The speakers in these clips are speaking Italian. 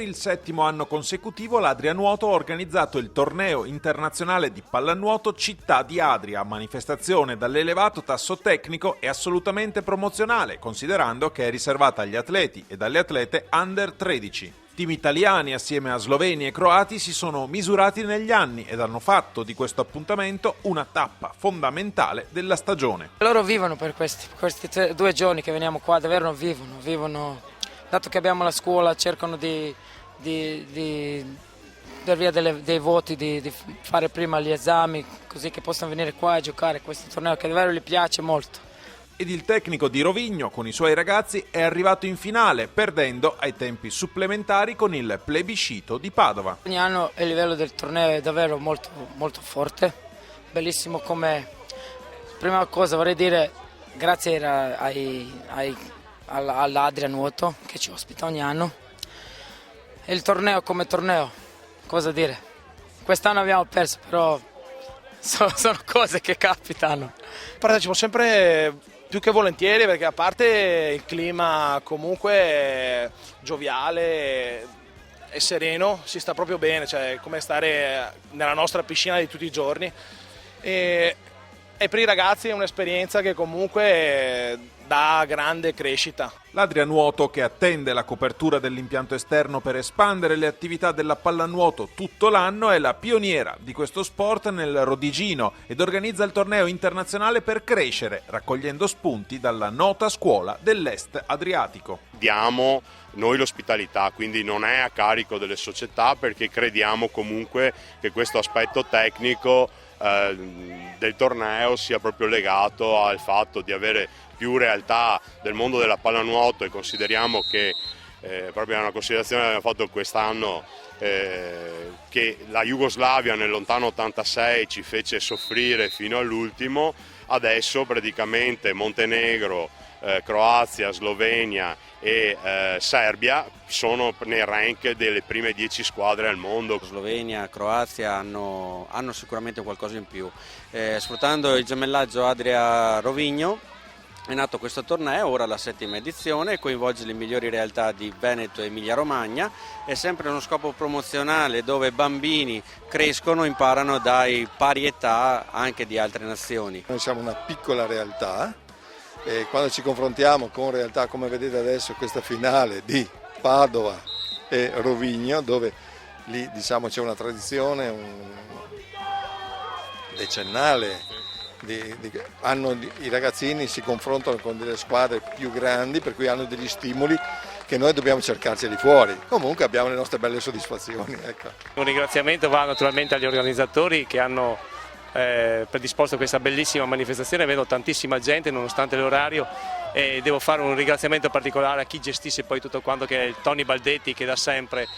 Per il 7° anno consecutivo l'Adria Nuoto ha organizzato il torneo internazionale di pallanuoto Città di Adria, manifestazione dall'elevato tasso tecnico e assolutamente promozionale, considerando che è riservata agli atleti e alle atlete under 13. Team italiani assieme a sloveni e croati si sono misurati negli anni ed hanno fatto di questo appuntamento una tappa fondamentale della stagione. Loro vivono per questi 2 giorni che veniamo qua, davvero vivono. Dato che abbiamo la scuola cercano di dar via dei voti, di fare prima gli esami così che possano venire qua e giocare questo torneo che davvero gli piace molto. Ed il tecnico di Rovigno con i suoi ragazzi è arrivato in finale perdendo ai tempi supplementari con il plebiscito di Padova. Ogni anno il livello del torneo è davvero molto, molto forte, bellissimo come prima cosa vorrei dire grazie all'Adria Nuoto che ci ospita ogni anno. E il torneo come torneo, cosa dire? Quest'anno abbiamo perso, però sono cose che capitano. Partecipo sempre più che volentieri perché a parte il clima comunque gioviale e sereno, si sta proprio bene, cioè è come stare nella nostra piscina di tutti i giorni e per i ragazzi è un'esperienza che comunque dà grande crescita. L'Adria Nuoto, che attende la copertura dell'impianto esterno per espandere le attività della pallanuoto tutto l'anno, è la pioniera di questo sport nel Rodigino ed organizza il torneo internazionale per crescere, raccogliendo spunti dalla nota scuola dell'Est Adriatico. Diamo noi l'ospitalità, quindi non è a carico delle società perché crediamo comunque che questo aspetto tecnico del torneo sia proprio legato al fatto di avere più realtà del mondo della pallanuoto e consideriamo che proprio è una considerazione che abbiamo fatto quest'anno che la Jugoslavia nel lontano 86 ci fece soffrire fino all'ultimo, adesso praticamente Montenegro, Croazia, Slovenia e Serbia sono nei rank delle prime 10 squadre al mondo. Slovenia, Croazia hanno sicuramente qualcosa in più. Sfruttando il gemellaggio Adria-Rovigno è nato questo torneo, ora la 7ª edizione, coinvolge le migliori realtà di Veneto e Emilia-Romagna, è sempre uno scopo promozionale dove bambini crescono, imparano dai pari età anche di altre nazioni. Noi siamo una piccola realtà e quando ci confrontiamo con realtà come vedete adesso questa finale di Padova e Rovigno, dove lì diciamo c'è una tradizione decennale. I ragazzini si confrontano con delle squadre più grandi, per cui hanno degli stimoli che noi dobbiamo cercarci di fuori. Comunque abbiamo le nostre belle soddisfazioni. Ecco. Un ringraziamento va naturalmente agli organizzatori che hanno predisposto questa bellissima manifestazione, vedo tantissima gente nonostante l'orario e devo fare un ringraziamento particolare a chi gestisce poi tutto quanto, che è Tony Baldetti, che da sempre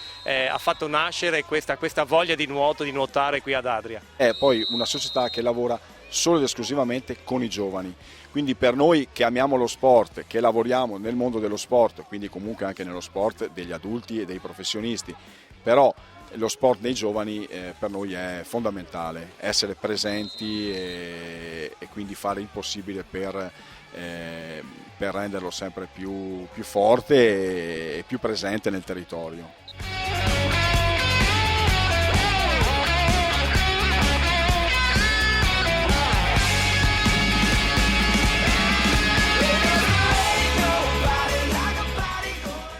ha fatto nascere questa voglia di nuoto, di nuotare qui ad Adria. È poi una società che lavora solo ed esclusivamente con i giovani, quindi per noi che amiamo lo sport, che lavoriamo nel mondo dello sport, quindi comunque anche nello sport degli adulti e dei professionisti, però lo sport dei giovani per noi è fondamentale, essere presenti e quindi fare il possibile per renderlo sempre più forte e più presente nel territorio.